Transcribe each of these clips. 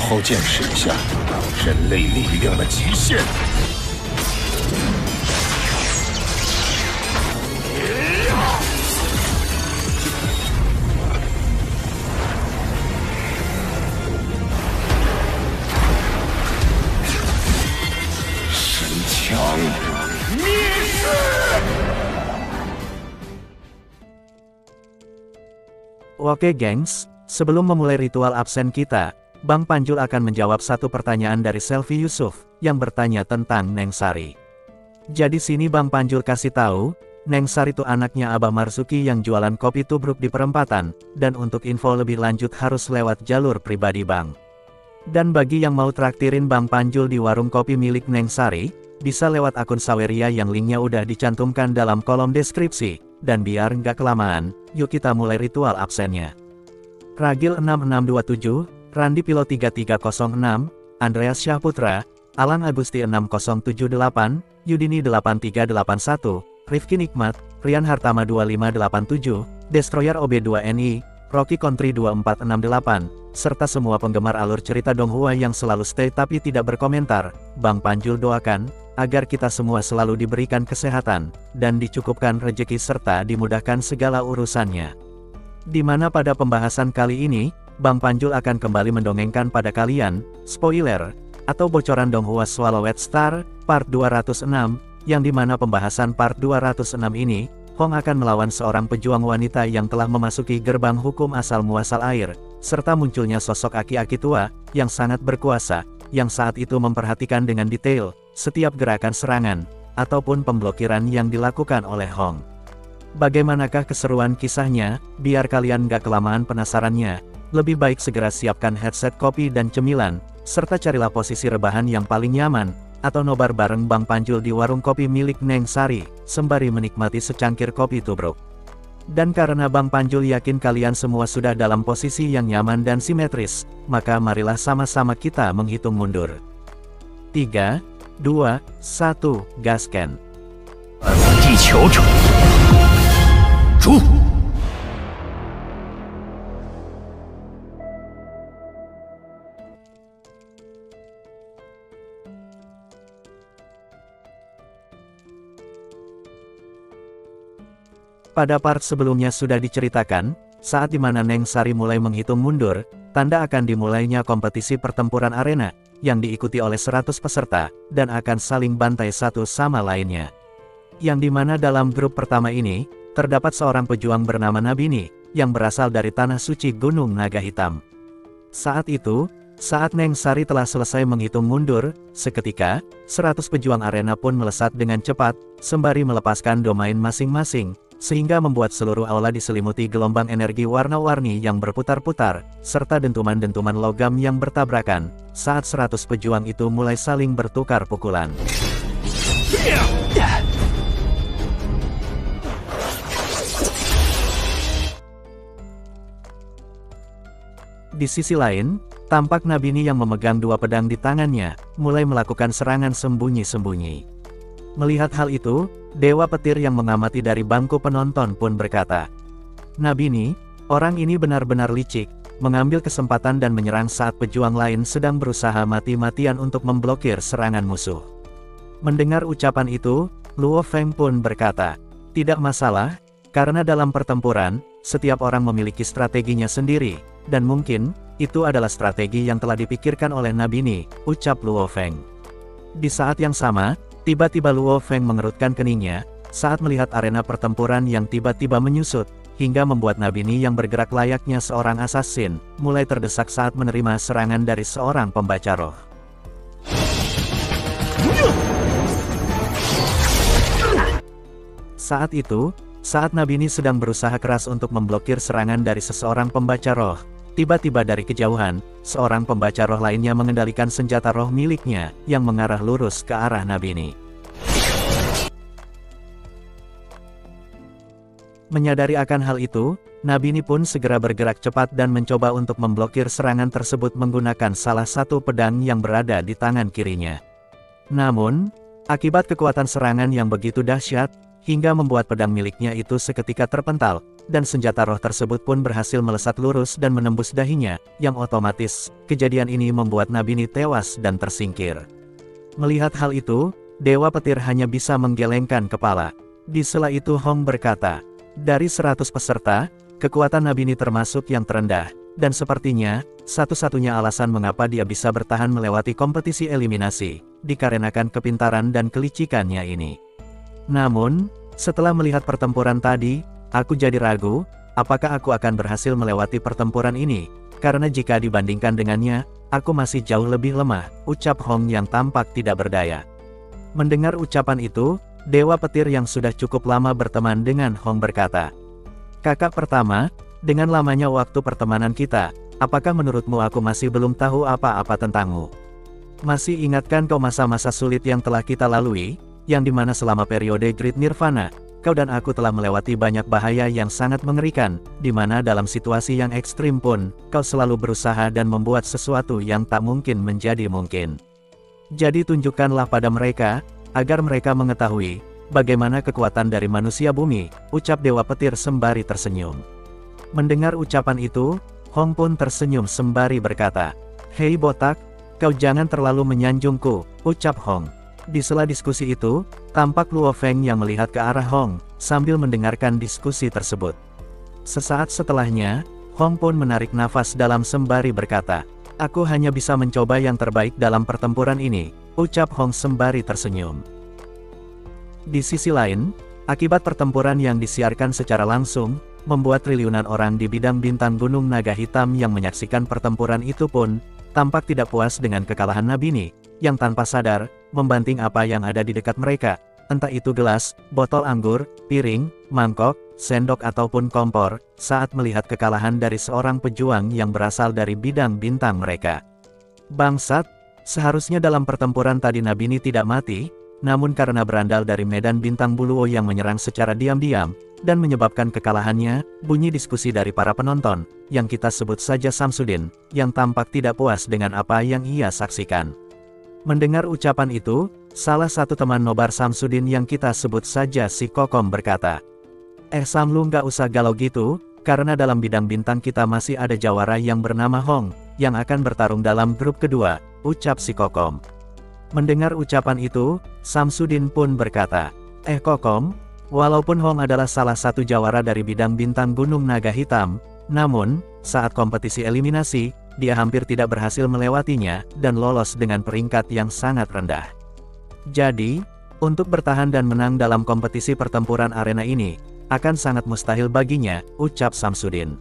抛剑使下人类力量的极限。神枪灭世！ Oke gengs, sebelum memulai ritual absen kita, Bang Panjul akan menjawab satu pertanyaan dari Selvi Yusuf, yang bertanya tentang Neng Sari. Jadi sini Bang Panjul kasih tahu, Neng Sari itu anaknya Abah Marzuki yang jualan kopi tubruk di perempatan, dan untuk info lebih lanjut harus lewat jalur pribadi Bang. Dan bagi yang mau traktirin Bang Panjul di warung kopi milik Neng Sari, bisa lewat akun Saweria yang linknya udah dicantumkan dalam kolom deskripsi. Dan biar nggak kelamaan, yuk kita mulai ritual absennya. Ragil 6627, Randi Pilo 3306, Andreas Syahputra, Alan Agusti 6078, Yudini 8381, Rifki Nikmat, Rian Hartama 2587, Destroyer OB2NI, Rocky Country 2468, serta semua penggemar alur cerita Donghua yang selalu stay tapi tidak berkomentar. Bang Panjul doakan agar kita semua selalu diberikan kesehatan, dan dicukupkan rejeki serta dimudahkan segala urusannya. Di mana pada pembahasan kali ini, Bang Panjul akan kembali mendongengkan pada kalian, spoiler, atau bocoran Donghua Swallowed Star, part 206, yang dimana pembahasan part 206 ini, Hong akan melawan seorang pejuang wanita yang telah memasuki gerbang hukum asal muasal air, serta munculnya sosok aki-aki tua, yang sangat berkuasa, yang saat itu memperhatikan dengan detail setiap gerakan serangan, ataupun pemblokiran yang dilakukan oleh Hong. Bagaimanakah keseruan kisahnya? Biar kalian gak kelamaan penasarannya, lebih baik segera siapkan headset kopi dan cemilan, serta carilah posisi rebahan yang paling nyaman, atau nobar bareng Bang Panjul di warung kopi milik Neng Sari, sembari menikmati secangkir kopi tubruk. Dan karena Bang Panjul yakin kalian semua sudah dalam posisi yang nyaman dan simetris, maka marilah sama-sama kita menghitung mundur. 3, 2, 1, gaskan. 地球者，出！ Pada part sebelumnya sudah diceritakan, saat dimana Neng Sari mulai menghitung mundur, tanda akan dimulainya kompetisi pertempuran arena, yang diikuti oleh 100 peserta, dan akan saling bantai satu sama lainnya. Yang dimana dalam grup pertama ini, terdapat seorang pejuang bernama Nabini, yang berasal dari tanah suci Gunung Naga Hitam. Saat itu, saat Neng Sari telah selesai menghitung mundur, seketika, 100 pejuang arena pun melesat dengan cepat, sembari melepaskan domain masing-masing, sehingga membuat seluruh aula diselimuti gelombang energi warna-warni yang berputar-putar, serta dentuman-dentuman logam yang bertabrakan, saat 100 pejuang itu mulai saling bertukar pukulan. Di sisi lain, tampak Nabini yang memegang dua pedang di tangannya, mulai melakukan serangan sembunyi-sembunyi. Melihat hal itu, Dewa Petir yang mengamati dari bangku penonton pun berkata, "Nabini, orang ini benar-benar licik, mengambil kesempatan dan menyerang saat pejuang lain sedang berusaha mati-matian untuk memblokir serangan musuh." Mendengar ucapan itu, Luo Feng pun berkata, "Tidak masalah, karena dalam pertempuran, setiap orang memiliki strateginya sendiri, dan mungkin, itu adalah strategi yang telah dipikirkan oleh Nabini," ucap Luo Feng. Di saat yang sama, tiba-tiba Luo Feng mengerutkan keningnya, saat melihat arena pertempuran yang tiba-tiba menyusut, hingga membuat Nabini yang bergerak layaknya seorang assassin, mulai terdesak saat menerima serangan dari seorang pembaca roh. Saat itu, saat Nabini sedang berusaha keras untuk memblokir serangan dari seseorang pembaca roh, tiba-tiba dari kejauhan, seorang pembaca roh lainnya mengendalikan senjata roh miliknya, yang mengarah lurus ke arah Nabini. Menyadari akan hal itu, Nabini pun segera bergerak cepat dan mencoba untuk memblokir serangan tersebut menggunakan salah satu pedang yang berada di tangan kirinya. Namun, akibat kekuatan serangan yang begitu dahsyat, hingga membuat pedang miliknya itu seketika terpental, dan senjata roh tersebut pun berhasil melesat lurus dan menembus dahinya, yang otomatis, kejadian ini membuat Nabini tewas dan tersingkir. Melihat hal itu, Dewa Petir hanya bisa menggelengkan kepala. Di sela itu Hong berkata, dari 100 peserta, kekuatan Nabini termasuk yang terendah, dan sepertinya, satu-satunya alasan mengapa dia bisa bertahan melewati kompetisi eliminasi, dikarenakan kepintaran dan kelicikannya ini. Namun, setelah melihat pertempuran tadi, aku jadi ragu, apakah aku akan berhasil melewati pertempuran ini, karena jika dibandingkan dengannya, aku masih jauh lebih lemah, ucap Hong yang tampak tidak berdaya. Mendengar ucapan itu, Dewa Petir yang sudah cukup lama berteman dengan Hong berkata, "Kakak pertama, dengan lamanya waktu pertemanan kita, apakah menurutmu aku masih belum tahu apa-apa tentangmu? Masih ingatkan kau masa-masa sulit yang telah kita lalui, yang dimana selama periode Great Nirvana, kau dan aku telah melewati banyak bahaya yang sangat mengerikan, dimana dalam situasi yang ekstrim pun, kau selalu berusaha dan membuat sesuatu yang tak mungkin menjadi mungkin. Jadi tunjukkanlah pada mereka, agar mereka mengetahui, bagaimana kekuatan dari manusia bumi," ucap Dewa Petir sembari tersenyum. Mendengar ucapan itu, Hong pun tersenyum sembari berkata, "Hei botak, kau jangan terlalu menyanjungku," ucap Hong. Di sela diskusi itu, tampak Luo Feng yang melihat ke arah Hong, sambil mendengarkan diskusi tersebut. Sesaat setelahnya, Hong pun menarik nafas dalam sembari berkata, "Aku hanya bisa mencoba yang terbaik dalam pertempuran ini," ucap Hong sembari tersenyum. Di sisi lain, akibat pertempuran yang disiarkan secara langsung, membuat triliunan orang di bidang bintang Gunung Naga Hitam yang menyaksikan pertempuran itu pun, tampak tidak puas dengan kekalahan Nabini, yang tanpa sadar, membanting apa yang ada di dekat mereka, entah itu gelas, botol anggur, piring, mangkok, sendok ataupun kompor, saat melihat kekalahan dari seorang pejuang yang berasal dari bidang bintang mereka. Bangsat, seharusnya dalam pertempuran tadi Nabini tidak mati, namun karena berandal dari medan bintang Buluo yang menyerang secara diam-diam, dan menyebabkan kekalahannya, bunyi diskusi dari para penonton, yang kita sebut saja Samsudin, yang tampak tidak puas dengan apa yang ia saksikan. Mendengar ucapan itu, salah satu teman nobar Samsudin yang kita sebut saja si Kokom berkata, Sam lu nggak usah galau gitu, karena dalam bidang bintang kita masih ada jawara yang bernama Hong, yang akan bertarung dalam grup kedua, ucap si Kokom. Mendengar ucapan itu, Samsudin pun berkata, Kokom, walaupun Hong adalah salah satu jawara dari bidang bintang Gunung Naga Hitam, namun, saat kompetisi eliminasi, dia hampir tidak berhasil melewatinya, dan lolos dengan peringkat yang sangat rendah. Jadi, untuk bertahan dan menang dalam kompetisi pertempuran arena ini, akan sangat mustahil baginya, ucap Samsudin.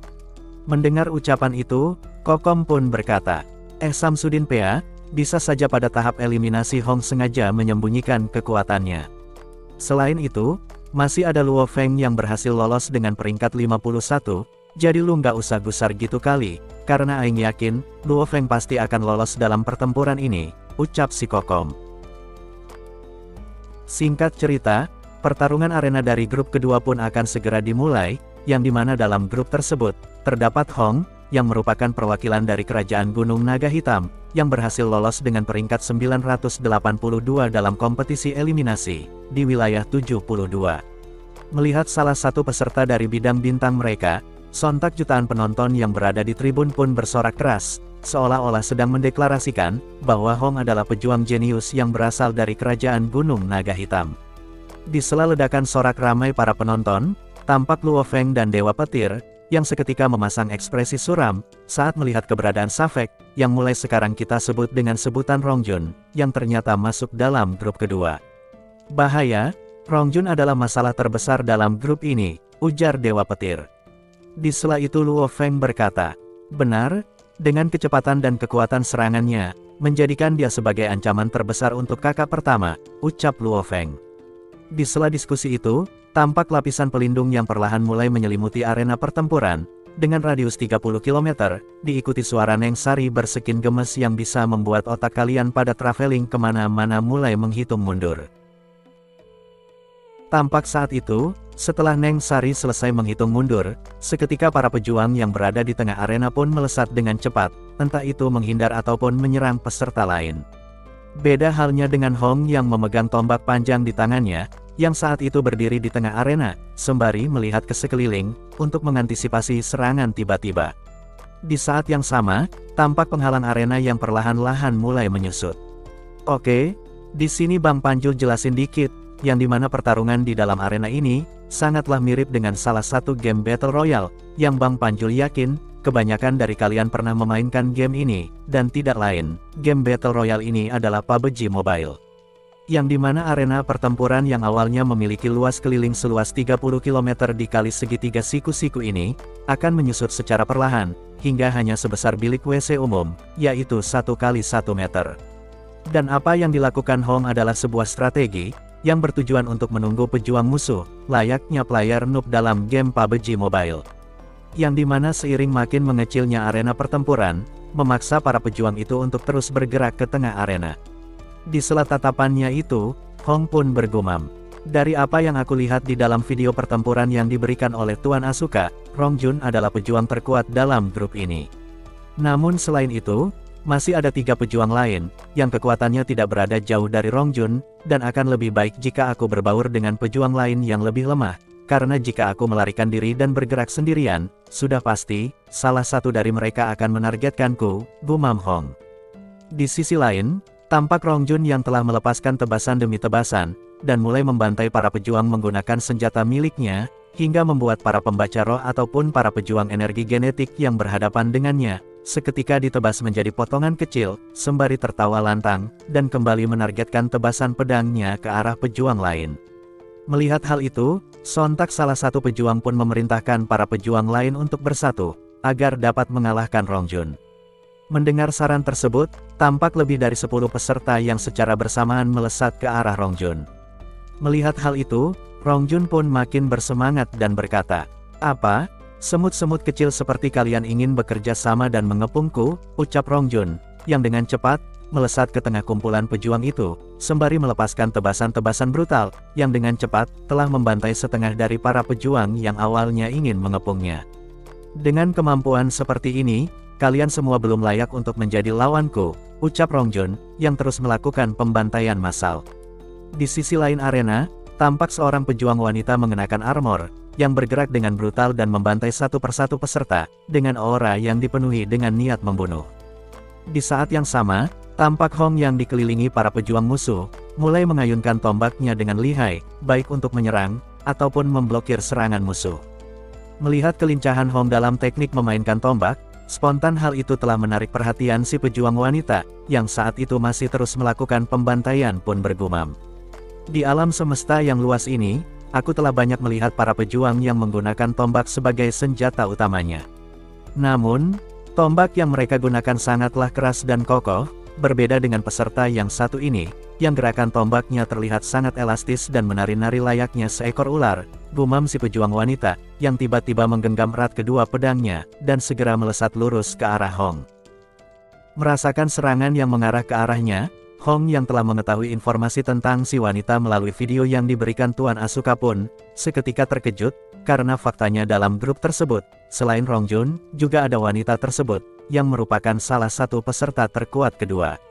Mendengar ucapan itu, Kokom pun berkata, Samsudin Pea, bisa saja pada tahap eliminasi Hong sengaja menyembunyikan kekuatannya. Selain itu, masih ada Luo Feng yang berhasil lolos dengan peringkat 51, jadi lu nggak usah gusar gitu kali, karena aing yakin, Luo Feng pasti akan lolos dalam pertempuran ini, ucap si Kokom. Singkat cerita, pertarungan arena dari grup kedua pun akan segera dimulai, yang dimana dalam grup tersebut, terdapat Hong, yang merupakan perwakilan dari Kerajaan Gunung Naga Hitam, yang berhasil lolos dengan peringkat 982 dalam kompetisi eliminasi, di wilayah 72. Melihat salah satu peserta dari bidang bintang mereka, sontak jutaan penonton yang berada di tribun pun bersorak keras, seolah-olah sedang mendeklarasikan, bahwa Hong adalah pejuang jenius yang berasal dari Kerajaan Gunung Naga Hitam. Di sela ledakan sorak ramai para penonton, tampak Luo Feng dan Dewa Petir, yang seketika memasang ekspresi suram, saat melihat keberadaan Safek, yang mulai sekarang kita sebut dengan sebutan Rongjun, yang ternyata masuk dalam grup kedua. Bahaya, Rongjun adalah masalah terbesar dalam grup ini, ujar Dewa Petir. Di sela itu Luo Feng berkata, benar, dengan kecepatan dan kekuatan serangannya, menjadikan dia sebagai ancaman terbesar untuk kakak pertama, ucap Luo Feng. Di sela diskusi itu, tampak lapisan pelindung yang perlahan mulai menyelimuti arena pertempuran, dengan radius 30 km, diikuti suara Neng Sari bersekin gemes yang bisa membuat otak kalian pada traveling kemana-mana mulai menghitung mundur. Tampak saat itu, setelah Neng Sari selesai menghitung mundur, seketika para pejuang yang berada di tengah arena pun melesat dengan cepat, entah itu menghindar ataupun menyerang peserta lain. Beda halnya dengan Hong yang memegang tombak panjang di tangannya, yang saat itu berdiri di tengah arena, sembari melihat ke sekeliling, untuk mengantisipasi serangan tiba-tiba. Di saat yang sama, tampak penghalang arena yang perlahan-lahan mulai menyusut. Oke, di sini Bang Panjul jelasin dikit, yang dimana pertarungan di dalam arena ini, sangatlah mirip dengan salah satu game Battle Royale, yang Bang Panjul yakin, kebanyakan dari kalian pernah memainkan game ini, dan tidak lain, game Battle Royale ini adalah PUBG Mobile. Yang dimana arena pertempuran yang awalnya memiliki luas keliling seluas 30 km dikali segitiga siku-siku ini, akan menyusut secara perlahan, hingga hanya sebesar bilik WC umum, yaitu 1 kali 1 meter. Dan apa yang dilakukan Hong adalah sebuah strategi, yang bertujuan untuk menunggu pejuang musuh, layaknya player noob dalam game PUBG Mobile. Yang dimana seiring makin mengecilnya arena pertempuran, memaksa para pejuang itu untuk terus bergerak ke tengah arena. Di sela tatapannya itu, Hong pun bergumam. Dari apa yang aku lihat di dalam video pertempuran yang diberikan oleh Tuan Asuka, Rongjun adalah pejuang terkuat dalam grup ini. Namun selain itu, masih ada 3 pejuang lain, yang kekuatannya tidak berada jauh dari Rongjun, dan akan lebih baik jika aku berbaur dengan pejuang lain yang lebih lemah, karena jika aku melarikan diri dan bergerak sendirian, sudah pasti, salah satu dari mereka akan menargetkanku, gumam Hong. Di sisi lain, tampak Rongjun yang telah melepaskan tebasan demi tebasan, dan mulai membantai para pejuang menggunakan senjata miliknya, hingga membuat para pembaca roh ataupun para pejuang energi genetik yang berhadapan dengannya, seketika ditebas menjadi potongan kecil, sembari tertawa lantang, dan kembali menargetkan tebasan pedangnya ke arah pejuang lain. Melihat hal itu, sontak salah satu pejuang pun memerintahkan para pejuang lain untuk bersatu, agar dapat mengalahkan Rongjun. Mendengar saran tersebut, tampak lebih dari 10 peserta yang secara bersamaan melesat ke arah Rongjun. Melihat hal itu, Rongjun pun makin bersemangat dan berkata, "Apa? Semut-semut kecil seperti kalian ingin bekerja sama dan mengepungku?" ucap Rongjun, yang dengan cepat, melesat ke tengah kumpulan pejuang itu, sembari melepaskan tebasan-tebasan brutal, yang dengan cepat, telah membantai setengah dari para pejuang yang awalnya ingin mengepungnya. Dengan kemampuan seperti ini, kalian semua belum layak untuk menjadi lawanku, ucap Rongjun, yang terus melakukan pembantaian massal. Di sisi lain arena, tampak seorang pejuang wanita mengenakan armor, yang bergerak dengan brutal dan membantai satu persatu peserta, dengan aura yang dipenuhi dengan niat membunuh. Di saat yang sama, tampak Hong yang dikelilingi para pejuang musuh, mulai mengayunkan tombaknya dengan lihai, baik untuk menyerang, ataupun memblokir serangan musuh. Melihat kelincahan Hong dalam teknik memainkan tombak, spontan hal itu telah menarik perhatian si pejuang wanita, yang saat itu masih terus melakukan pembantaian pun bergumam. Di alam semesta yang luas ini, aku telah banyak melihat para pejuang yang menggunakan tombak sebagai senjata utamanya. Namun, tombak yang mereka gunakan sangatlah keras dan kokoh, berbeda dengan peserta yang satu ini, yang gerakan tombaknya terlihat sangat elastis dan menari-nari layaknya seekor ular, gumam si pejuang wanita, yang tiba-tiba menggenggam erat kedua pedangnya, dan segera melesat lurus ke arah Hong. Merasakan serangan yang mengarah ke arahnya, Hong yang telah mengetahui informasi tentang si wanita melalui video yang diberikan Tuan Asuka pun, seketika terkejut, karena faktanya dalam grup tersebut, selain Rongjun, juga ada wanita tersebut, yang merupakan salah satu peserta terkuat kedua.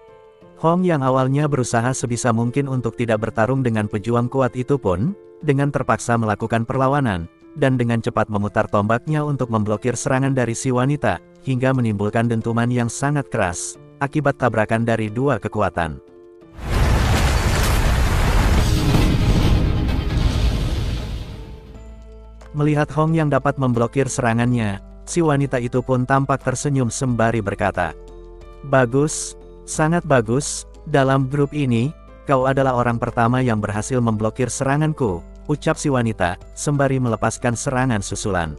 Hong yang awalnya berusaha sebisa mungkin untuk tidak bertarung dengan pejuang kuat itu pun, dengan terpaksa melakukan perlawanan, dan dengan cepat memutar tombaknya untuk memblokir serangan dari si wanita, hingga menimbulkan dentuman yang sangat keras, akibat tabrakan dari dua kekuatan. Melihat Hong yang dapat memblokir serangannya, si wanita itu pun tampak tersenyum sembari berkata, "Bagus, sangat bagus, dalam grup ini, kau adalah orang pertama yang berhasil memblokir seranganku," ucap si wanita, sembari melepaskan serangan susulan.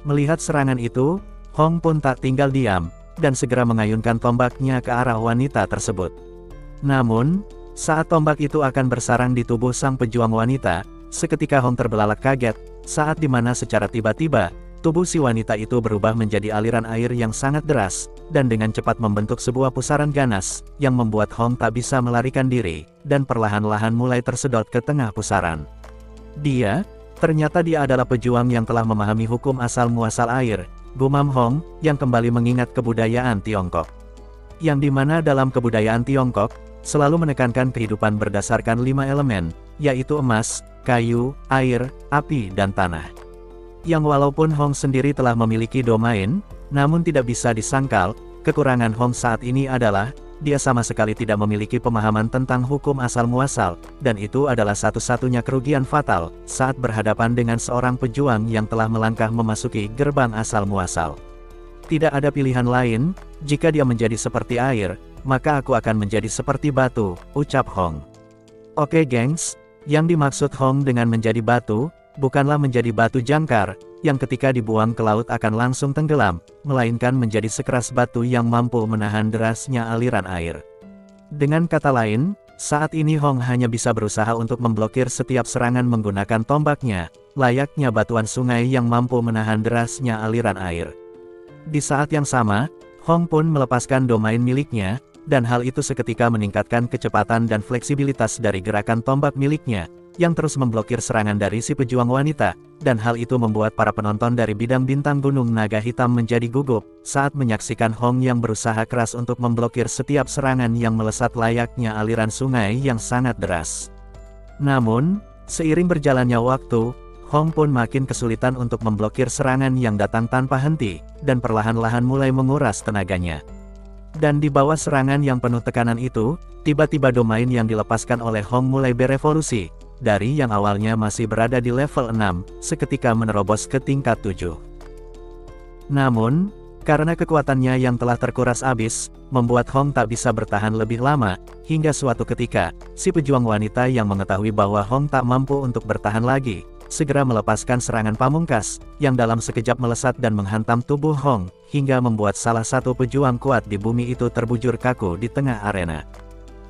Melihat serangan itu, Hong pun tak tinggal diam, dan segera mengayunkan tombaknya ke arah wanita tersebut. Namun, saat tombak itu akan bersarang di tubuh sang pejuang wanita, seketika Hong terbelalak kaget, saat dimana secara tiba-tiba, tubuh si wanita itu berubah menjadi aliran air yang sangat deras, dan dengan cepat membentuk sebuah pusaran ganas, yang membuat Hong tak bisa melarikan diri, dan perlahan-lahan mulai tersedot ke tengah pusaran. Ternyata dia adalah pejuang yang telah memahami hukum asal-muasal air, gumam Hong, yang kembali mengingat kebudayaan Tiongkok. Yang dimana dalam kebudayaan Tiongkok, selalu menekankan kehidupan berdasarkan 5 elemen, yaitu emas, kayu, air, api dan tanah. Yang walaupun Hong sendiri telah memiliki domain, namun tidak bisa disangkal, kekurangan Hong saat ini adalah, dia sama sekali tidak memiliki pemahaman tentang hukum asal-muasal, dan itu adalah satu-satunya kerugian fatal, saat berhadapan dengan seorang pejuang yang telah melangkah memasuki gerbang asal-muasal. Tidak ada pilihan lain, jika dia menjadi seperti air, maka aku akan menjadi seperti batu, ucap Hong. Oke gengs, yang dimaksud Hong dengan menjadi batu, bukanlah menjadi batu jangkar, yang ketika dibuang ke laut akan langsung tenggelam, melainkan menjadi sekeras batu yang mampu menahan derasnya aliran air. Dengan kata lain, saat ini Hong hanya bisa berusaha untuk memblokir setiap serangan menggunakan tombaknya, layaknya batuan sungai yang mampu menahan derasnya aliran air. Di saat yang sama, Hong pun melepaskan domain miliknya, dan hal itu seketika meningkatkan kecepatan dan fleksibilitas dari gerakan tombak miliknya, yang terus memblokir serangan dari si pejuang wanita, dan hal itu membuat para penonton dari bidang bintang Gunung Naga Hitam menjadi gugup, saat menyaksikan Hong yang berusaha keras untuk memblokir setiap serangan yang melesat layaknya aliran sungai yang sangat deras. Namun, seiring berjalannya waktu, Hong pun makin kesulitan untuk memblokir serangan yang datang tanpa henti, dan perlahan-lahan mulai menguras tenaganya. Dan di bawah serangan yang penuh tekanan itu, tiba-tiba domain yang dilepaskan oleh Hong mulai berevolusi, dari yang awalnya masih berada di level 6, seketika menerobos ke tingkat 7. Namun, karena kekuatannya yang telah terkuras habis, membuat Hong tak bisa bertahan lebih lama, hingga suatu ketika, si pejuang wanita yang mengetahui bahwa Hong tak mampu untuk bertahan lagi, segera melepaskan serangan pamungkas, yang dalam sekejap melesat dan menghantam tubuh Hong, hingga membuat salah satu pejuang kuat di bumi itu terbujur kaku di tengah arena.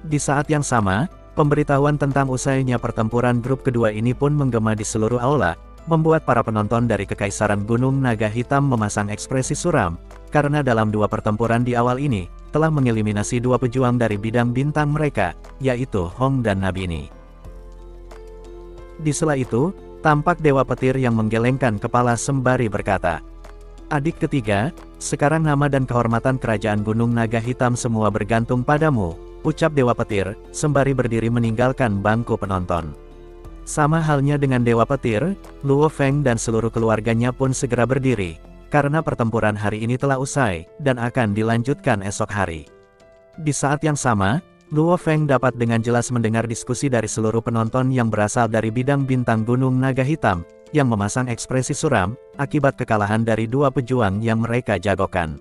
Di saat yang sama, pemberitahuan tentang usainya pertempuran grup kedua ini pun menggema di seluruh aula, membuat para penonton dari Kekaisaran Gunung Naga Hitam memasang ekspresi suram, karena dalam dua pertempuran di awal ini, telah mengeliminasi dua pejuang dari bidang bintang mereka, yaitu Hong dan Nabini. Di sela itu, tampak Dewa Petir yang menggelengkan kepala sembari berkata, "Adik ketiga, sekarang nama dan kehormatan kerajaan Gunung Naga Hitam semua bergantung padamu," ucap Dewa Petir, sembari berdiri meninggalkan bangku penonton. Sama halnya dengan Dewa Petir, Luo Feng dan seluruh keluarganya pun segera berdiri, karena pertempuran hari ini telah usai, dan akan dilanjutkan esok hari. Di saat yang sama, Luo Feng dapat dengan jelas mendengar diskusi dari seluruh penonton yang berasal dari bidang bintang Gunung Naga Hitam, yang memasang ekspresi suram, akibat kekalahan dari dua pejuang yang mereka jagokan.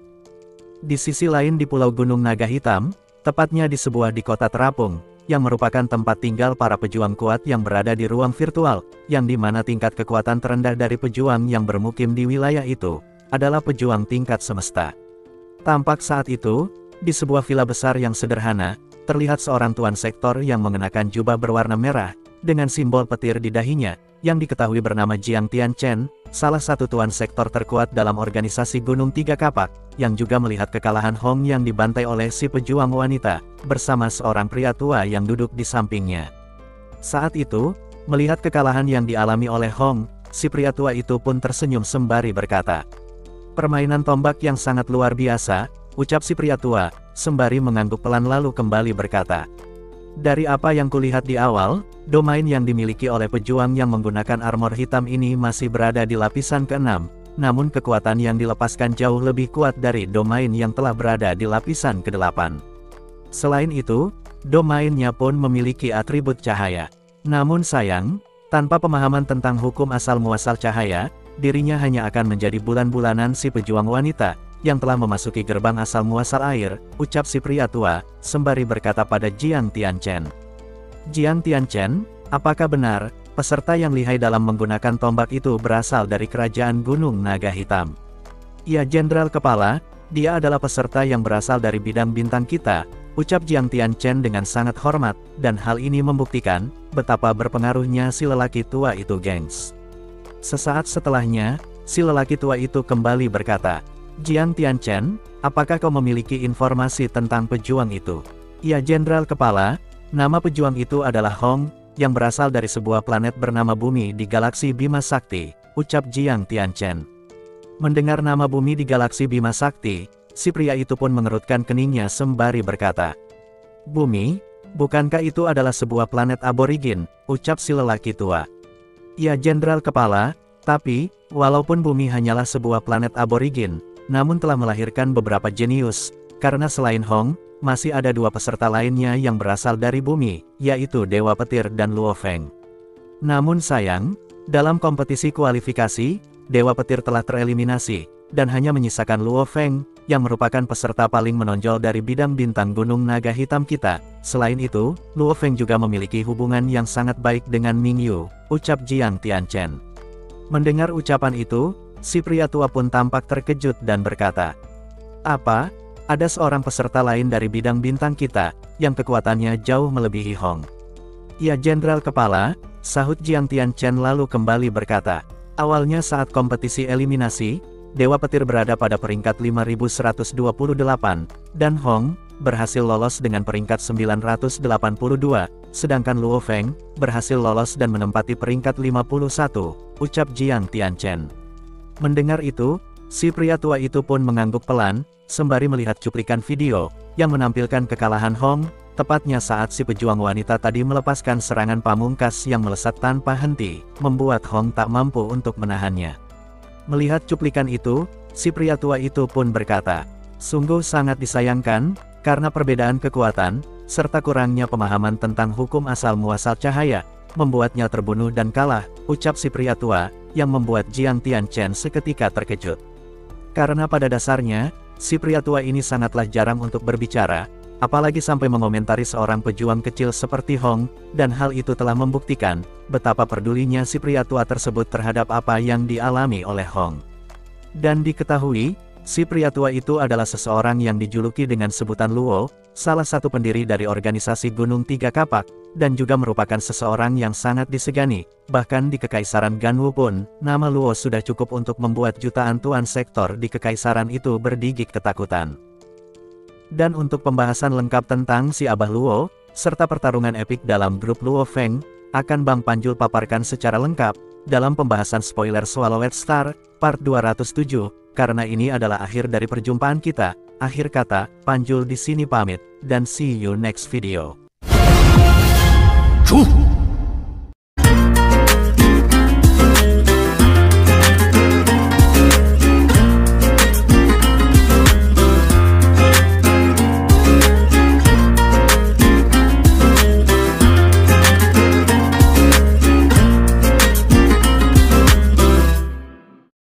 Di sisi lain di Pulau Gunung Naga Hitam, tepatnya di sebuah di kota terapung, yang merupakan tempat tinggal para pejuang kuat yang berada di ruang virtual, yang dimana tingkat kekuatan terendah dari pejuang yang bermukim di wilayah itu, adalah pejuang tingkat semesta. Tampak saat itu, di sebuah villa besar yang sederhana, terlihat seorang tuan sektor yang mengenakan jubah berwarna merah, dengan simbol petir di dahinya, yang diketahui bernama Jiang Tianchen, salah satu tuan sektor terkuat dalam organisasi Gunung Tiga Kapak, yang juga melihat kekalahan Hong yang dibantai oleh si pejuang wanita, bersama seorang pria tua yang duduk di sampingnya. Saat itu, melihat kekalahan yang dialami oleh Hong, si pria tua itu pun tersenyum sembari berkata, "Permainan tombak yang sangat luar biasa," ucap si pria tua, sembari mengangguk pelan lalu kembali berkata, "Dari apa yang kulihat di awal, domain yang dimiliki oleh pejuang yang menggunakan armor hitam ini masih berada di lapisan ke-6, namun kekuatan yang dilepaskan jauh lebih kuat dari domain yang telah berada di lapisan ke-8. Selain itu, domainnya pun memiliki atribut cahaya. Namun sayang, tanpa pemahaman tentang hukum asal-muasal cahaya, dirinya hanya akan menjadi bulan-bulanan si pejuang wanita, yang telah memasuki gerbang asal-muasal air," ucap si pria tua, sembari berkata pada Jiang Tianchen. "Jiang Tianchen, apakah benar, peserta yang lihai dalam menggunakan tombak itu berasal dari kerajaan Gunung Naga Hitam?" "Ya Jenderal Kepala, dia adalah peserta yang berasal dari bidang bintang kita," ucap Jiang Tianchen dengan sangat hormat, dan hal ini membuktikan, betapa berpengaruhnya si lelaki tua itu gengs. Sesaat setelahnya, si lelaki tua itu kembali berkata, "Jiang Tianchen, apakah kau memiliki informasi tentang pejuang itu?" "Ya Jenderal Kepala, nama pejuang itu adalah Hong, yang berasal dari sebuah planet bernama Bumi di galaksi Bima Sakti," ucap Jiang Tianchen. Mendengar nama Bumi di galaksi Bima Sakti, si pria itu pun mengerutkan keningnya sembari berkata, "Bumi? Bukankah itu adalah sebuah planet aborigin, ucap si lelaki tua. Ya Jenderal Kepala, tapi, walaupun bumi hanyalah sebuah planet aborigin, namun telah melahirkan beberapa jenius, karena selain Hong, masih ada dua peserta lainnya yang berasal dari bumi, yaitu Dewa Petir dan Luo Feng. Namun sayang, dalam kompetisi kualifikasi, Dewa Petir telah tereliminasi, dan hanya menyisakan Luo Feng, yang merupakan peserta paling menonjol dari bidang bintang Gunung Naga Hitam kita. Selain itu, Luo Feng juga memiliki hubungan yang sangat baik dengan Ming Yu, ucap Jiang Tianchen. Mendengar ucapan itu, si pria tua pun tampak terkejut dan berkata, "Apa? Ada seorang peserta lain dari bidang bintang kita, yang kekuatannya jauh melebihi Hong." "Ya Jenderal Kepala," sahut Jiang Tianchen lalu kembali berkata, "Awalnya saat kompetisi eliminasi, Dewa Petir berada pada peringkat 5128, dan Hong berhasil lolos dengan peringkat 982, sedangkan Luo Feng berhasil lolos dan menempati peringkat 51, ucap Jiang Tianchen. Mendengar itu, si pria tua itu pun mengangguk pelan, sembari melihat cuplikan video, yang menampilkan kekalahan Hong, tepatnya saat si pejuang wanita tadi melepaskan serangan pamungkas yang melesat tanpa henti, membuat Hong tak mampu untuk menahannya. Melihat cuplikan itu, si pria tua itu pun berkata, "Sungguh sangat disayangkan, karena perbedaan kekuatan, serta kurangnya pemahaman tentang hukum asal-muasal cahaya, membuatnya terbunuh dan kalah," ucap si pria tua, yang membuat Jiang Tianchen seketika terkejut. Karena pada dasarnya, si pria tua ini sangatlah jarang untuk berbicara, apalagi sampai mengomentari seorang pejuang kecil seperti Hong, dan hal itu telah membuktikan betapa pedulinya si pria tua tersebut terhadap apa yang dialami oleh Hong. Dan diketahui, si pria tua itu adalah seseorang yang dijuluki dengan sebutan Luo, salah satu pendiri dari organisasi Gunung Tiga Kapak, dan juga merupakan seseorang yang sangat disegani. Bahkan di Kekaisaran Ganwu pun, nama Luo sudah cukup untuk membuat jutaan tuan sektor di kekaisaran itu berdigik ketakutan. Dan untuk pembahasan lengkap tentang si Abah Luo, serta pertarungan epik dalam grup Luo Feng, akan Bang Panjul paparkan secara lengkap, dalam pembahasan spoiler Swallowed Star, part 207, karena ini adalah akhir dari perjumpaan kita. Akhir kata, Panjul di sini pamit, dan see you next video. 出